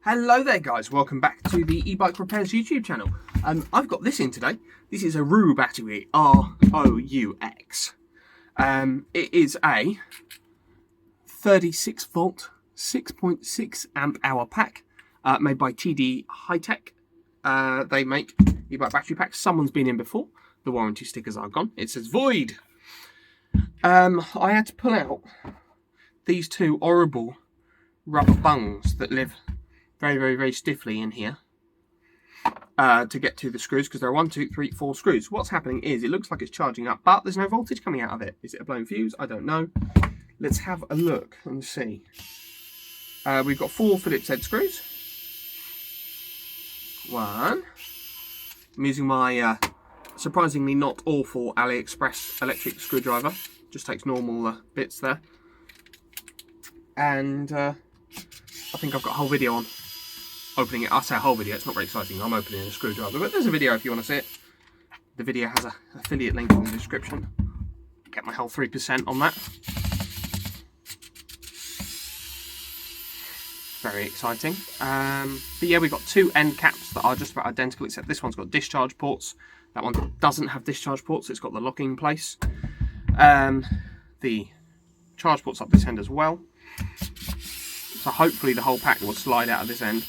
Hello there guys, welcome back to the e-bike repairs YouTube channel. I've got this in today. This is a Roux battery, R-O-U-X. It is a 36 volt, 6.6 amp hour pack, made by TD High-Tech. They make e-bike battery packs. Someone's been in before. The warranty stickers are gone. It says void. I had to pull out these two horrible rubber bungs that live very stiffly in here to get to the screws, because there are 1, 2, 3, 4 screws. What's happening is it looks like it's charging up, but there's no voltage coming out of it. Is it a blown fuse? I don't know. Let's have a look and see. We've got 4 Phillips head screws. 1. I'm using my surprisingly not awful AliExpress electric screwdriver. Just takes normal bits there. And I think I've got a whole video on opening it. I say a whole video, it's not very exciting. I'm opening a screwdriver, but there's a video if you want to see it. The video has an affiliate link in the description. Get my whole 3% on that. Very exciting. But yeah, we've got 2 end caps that are just about identical, except this one's got discharge ports. That one doesn't have discharge ports, it's got the locking place. The charge ports up this end as well. So hopefully the whole pack will slide out of this end.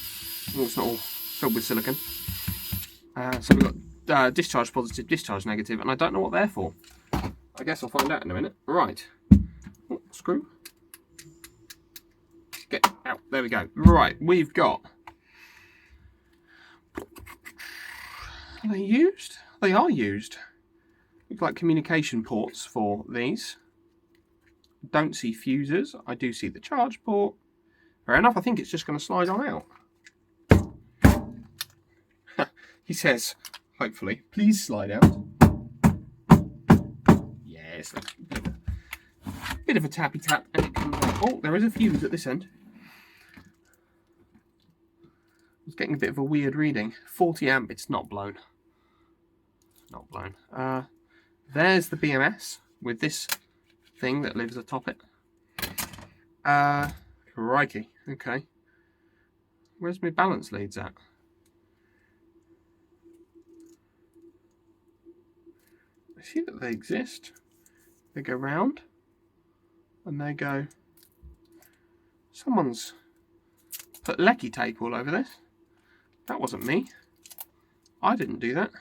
It's not all filled with silicon. So we've got discharge positive, discharge negative, and I don't know what they're for. I guess I'll find out in a minute. Right. Oh, screw. Get out. There we go. Right, we've got... Are they used? They are used. Look like communication ports for these. Don't see fuses. I do see the charge port. Fair enough, I think it's just going to slide on out. He says, hopefully, please slide out. Yes, bit of a tappy tap and it comes out. Oh, there is a fuse at this end. It's getting a bit of a weird reading. 40 amp, it's not blown. Not blown. There's the BMS with this thing that lives atop it. Crikey, okay. Where's my balance leads at? I see that they exist. They go round and they go. Someone's put lecky tape all over this. That wasn't me. I didn't do that.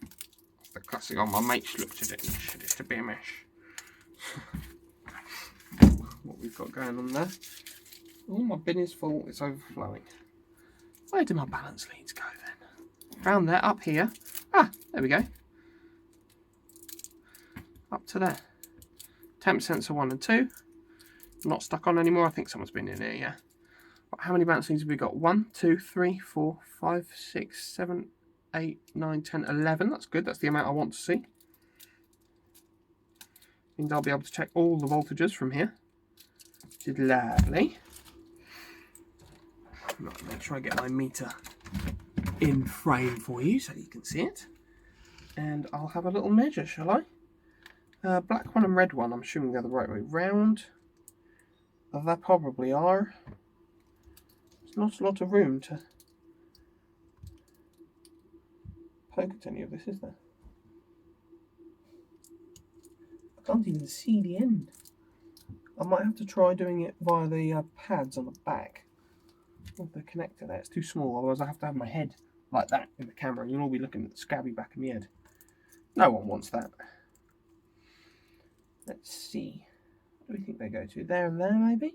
That's the classic. Oh, my mates looked at it and said it's a BMS. What we've got going on there. Oh, my bin is full, it's overflowing. Where do my balance leads go then? Round there, up here. Ah, there we go. Up to there. Temp sensor 1 and 2. Not stuck on anymore, I think someone's been in here, yeah. But how many balance leads have we got? 1, 2, 3, 4, 5, 6, 7, 8, 9, 10, 11. That's good, that's the amount I want to see. Means I'll be able to check all the voltages from here. Which is lovely. Make sure I get my meter in frame for you so you can see it. And I'll have a little measure, shall I? Black one and red one, I'm assuming they're the right way round. They probably are. There's not a lot of room to poke at any of this, is there? I can't even see the end. I might have to try doing it via the pads on the back of the connector there. It's too small, otherwise I have to have my head like that in the camera and you'll all be looking at the scabby back of my head. No one wants that. Let's see. What do we think they go to? There and there, maybe?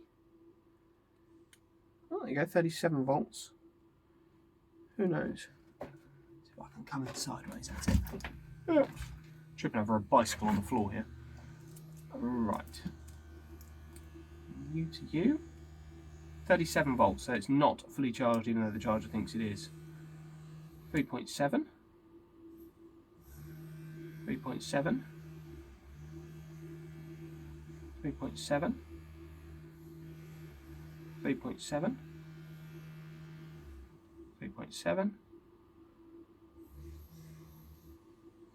Oh, there you go, 37 volts. Who knows? See if I can come in sideways, that's it. Oh. Tripping over a bicycle on the floor here. Right. U to U. 37 volts, so it's not fully charged even though the charger thinks it is. 3.7. 3.7. 3.7. 3.7. 3.7.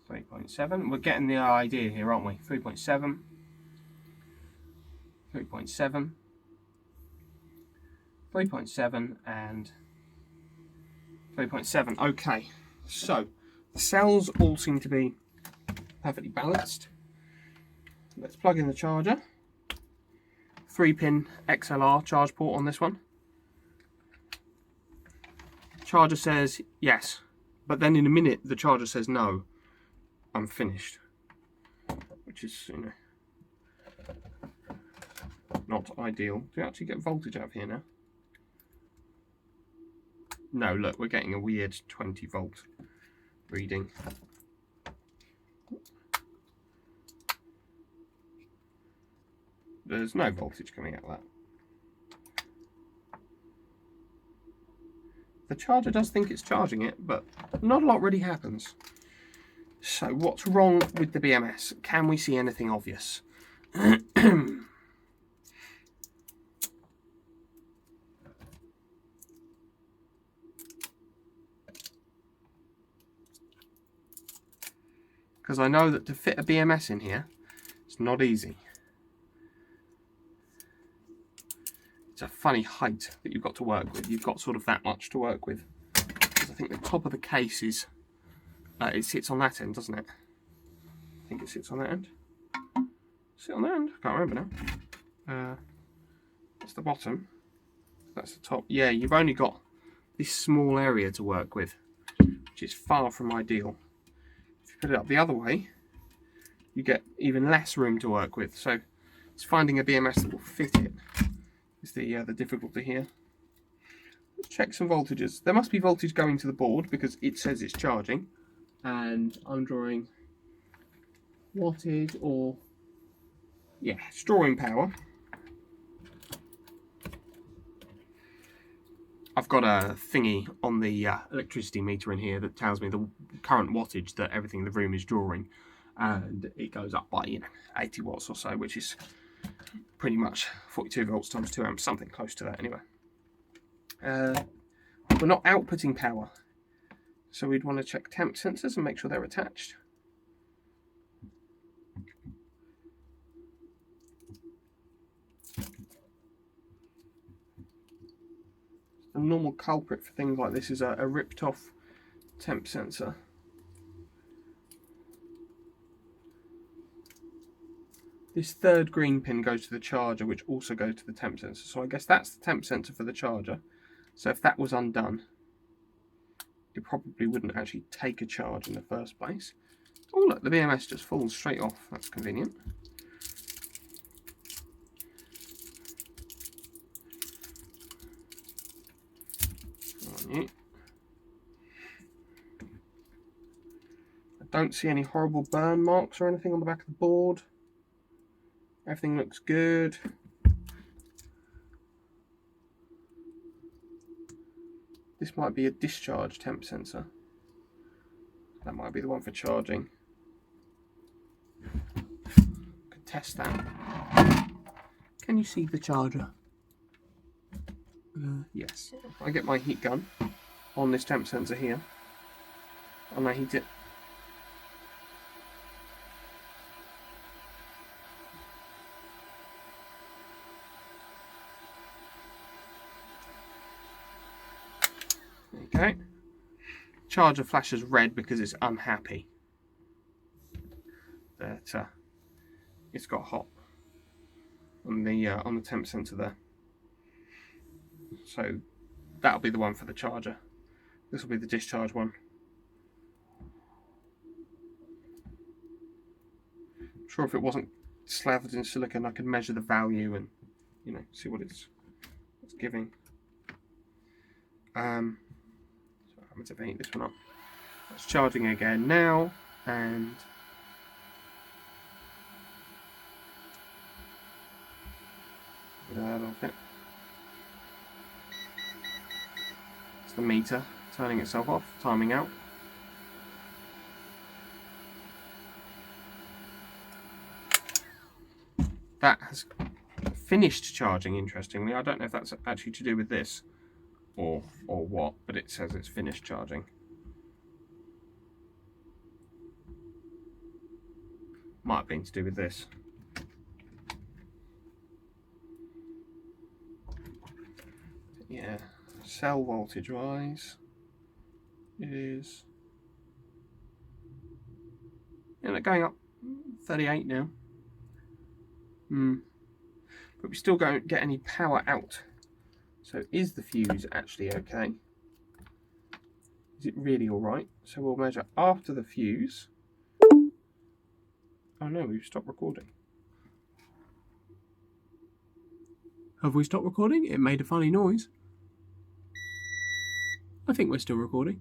3.7. We're getting the idea here, aren't we? 3.7. 3.7. 3.7 and 3.7. Okay, so the cells all seem to be perfectly balanced. Let's plug in the charger. 3-pin XLR charge port on this one. Charger says yes, but then in a minute the charger says no, I'm finished. Which is, you know, not ideal. Do we actually get voltage out of here now? No, look, we're getting a weird 20 volt reading. There's no voltage coming out of that. The charger does think it's charging it, but not a lot really happens. So what's wrong with the BMS? Can we see anything obvious? Because I know that to fit a BMS in here, it's not easy. It's a funny height that you've got to work with. You've got sort of that much to work with. Because I think the top of the case is, it sits on that end, doesn't it? I think it sits on that end. Sit on that end? I can't remember now. That's the bottom. That's the top. Yeah, you've only got this small area to work with, which is far from ideal. If you put it up the other way, you get even less room to work with. So it's finding a BMS that will fit it is the difficulty here. Let's check some voltages. There must be voltage going to the board because it says it's charging, and I'm drawing wattage, or yeah, it's drawing power. I've got a thingy on the electricity meter in here that tells me the current wattage that everything in the room is drawing, and it goes up by 80 watts or so, which is pretty much 42 volts times 2 amps, something close to that anyway. We're not outputting power, so we'd want to check temp sensors and make sure they're attached. The normal culprit for things like this is a ripped off temp sensor. This third green pin goes to the charger, which also goes to the temp sensor. So I guess that's the temp sensor for the charger. So if that was undone, it probably wouldn't actually take a charge in the first place. Oh look, the BMS just falls straight off. That's convenient. I don't see any horrible burn marks or anything on the back of the board. Everything looks good. This might be a discharge temp sensor. That might be the one for charging. Could test that. Can you see the charger? Yes. If I get my heat gun on this temp sensor here, and I heat it. Okay. Charger flashes red because it's unhappy that it's got hot on the temp sensor there. So that'll be the one for the charger. This will be the discharge one. I'm sure if it wasn't slathered in silicone, I could measure the value and see what it's giving. So I'm going to heat this one up. It's charging again now, and that off it. It's the meter turning itself off, timing out. That has finished charging, interestingly. I don't know if that's actually to do with this or what, but it says it's finished charging. Might have been to do with this. Yeah, cell voltage wise, it is. Yeah, they're going up 38 now. But we still don't get any power out. So is the fuse actually okay? Is it really alright? So we'll measure after the fuse. Oh no, we've stopped recording. Have we stopped recording? It made a funny noise. I think we're still recording.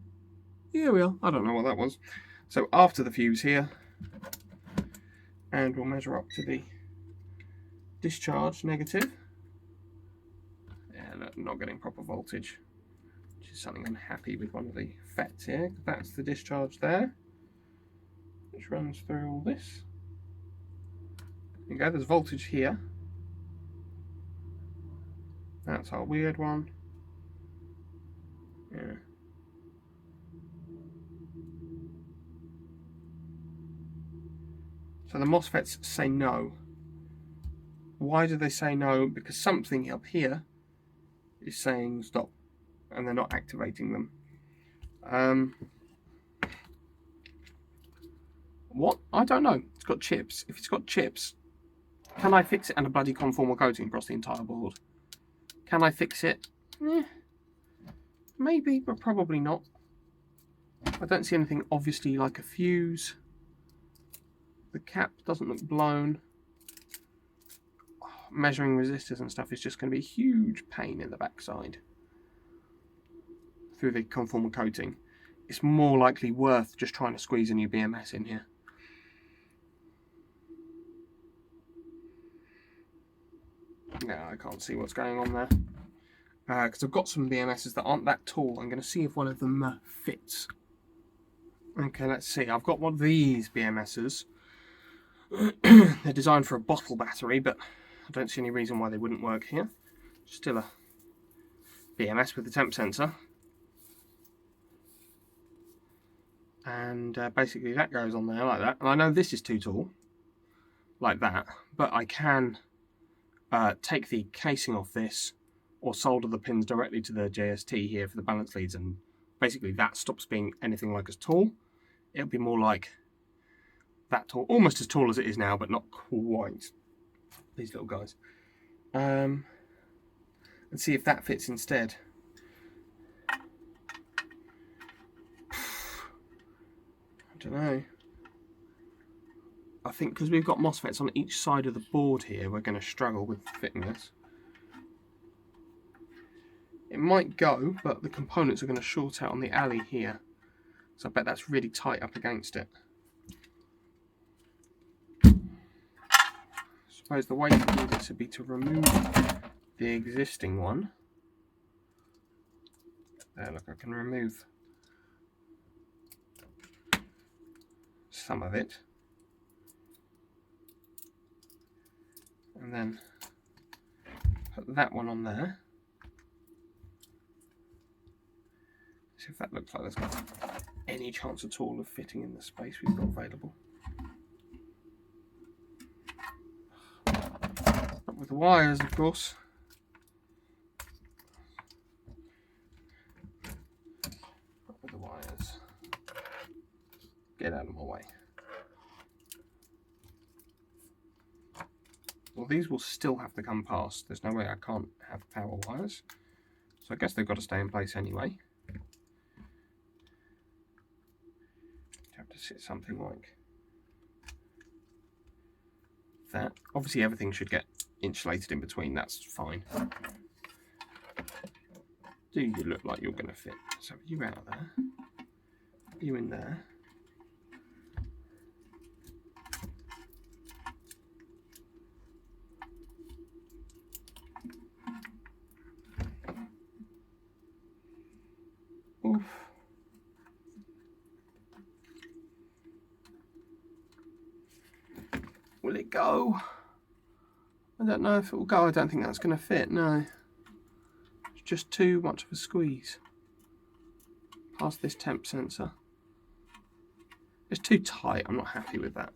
Yeah, we are. I don't know what that was. So after the fuse here, and we'll measure up to the discharge negative. Yeah, not getting proper voltage, which is something I'm happy with one of the FETs here. That's the discharge there, which runs through all this. There you go, there's voltage here. That's our weird one. Yeah. So the MOSFETs say no. Why do they say no? Because something up here is saying stop, and they're not activating them. What? I don't know. It's got chips. If it's got chips, can I fix it and a bloody conformal coating across the entire board? Can I fix it? Maybe, but probably not. I don't see anything obviously like a fuse. The cap doesn't look blown. Measuring resistors and stuff is just going to be a huge pain in the backside through the conformal coating. It's more likely worth just trying to squeeze a new BMS in here. No, I can't see what's going on there. Because I've got some BMSs that aren't that tall. I'm going to see if one of them fits. Okay, let's see. I've got one of these BMSs. They're designed for a bottle battery, but I don't see any reason why they wouldn't work here. Still a BMS with the temp sensor. And basically that goes on there like that. And I know this is too tall, like that, but I can take the casing off this or solder the pins directly to the JST here for the balance leads, and basically that stops being anything like as tall. It'll be more like that tall, almost as tall as it is now, but not quite. These little guys. And see if that fits instead. I don't know. I think because we've got MOSFETs on each side of the board here, we're going to struggle with fitting this. It might go, but the components are going to short out on the alley here. So I bet that's really tight up against it. I suppose the way to do this would be to remove the existing one. There, look, I can remove some of it. And then put that one on there. See if that looks like there's got any chance at all of fitting in the space we've got available. Not with the wires, of course. Not with the wires. Get out of my way. Well, these will still have to come past. There's no way I can't have power wires. So I guess they've got to stay in place anyway. Have to sit something like that. Obviously everything should get insulated in between, that's fine. Do you look like you're going to fit? So you out of there, you in there. Oof. Will it go? I don't know if it will go. I don't think that's going to fit, no. It's just too much of a squeeze past this temp sensor. It's too tight. I'm not happy with that.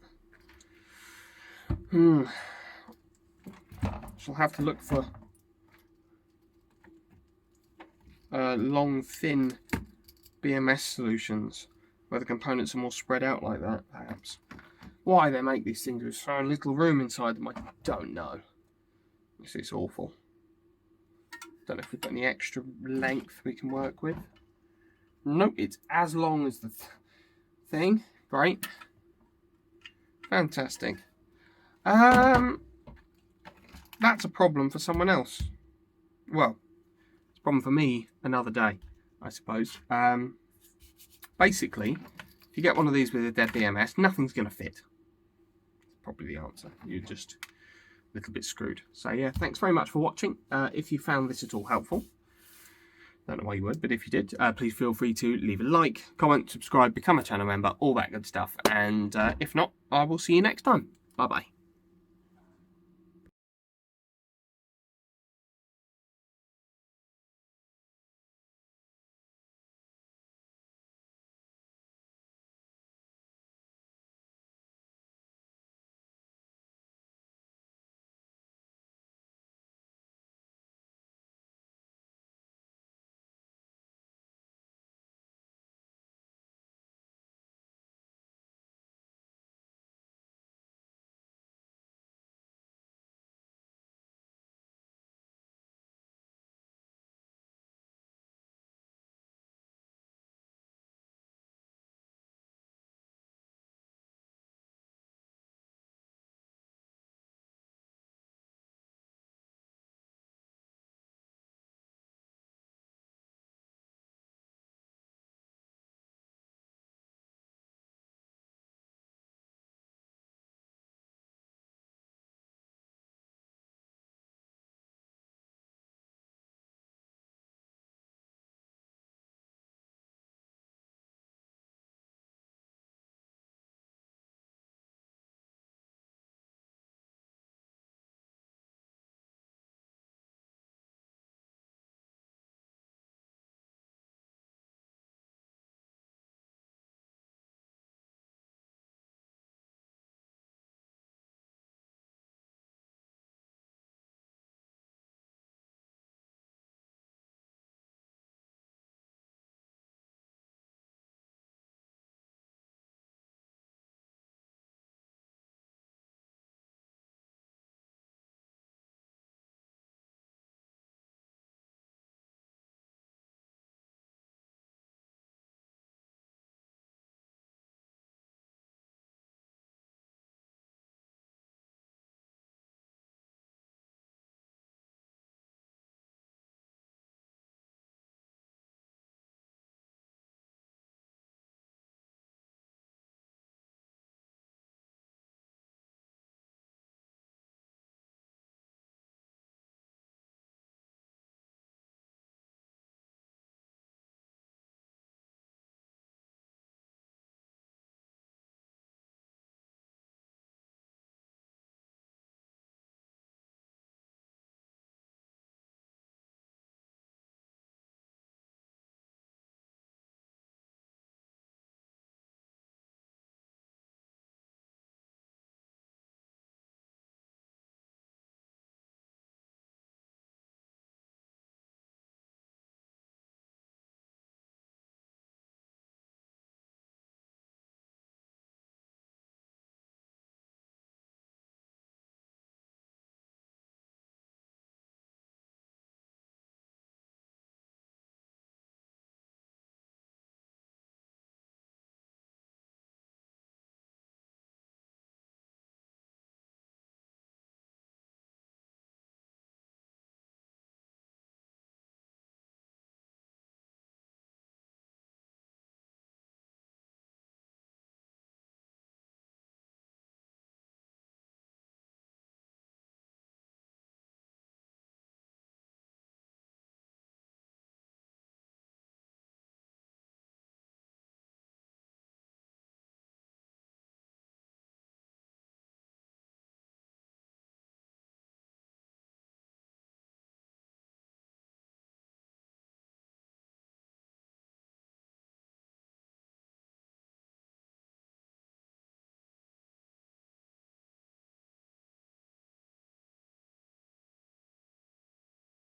Shall have to look for long, thin BMS solutions where the components are more spread out like that, perhaps. Why they make these things with so little room inside them, I don't know. It's awful. Don't know if we've got any extra length we can work with. Nope, it's as long as the thing. Great. Fantastic. That's a problem for someone else. Well, it's a problem for me another day, I suppose. Basically, if you get one of these with a dead BMS, nothing's going to fit. Probably the answer. You're just a little bit screwed. So yeah, thanks very much for watching. If you found this at all helpful, don't know why you would, but if you did, please feel free to leave a like, comment, subscribe, become a channel member, all that good stuff. And if not, I will see you next time. Bye bye.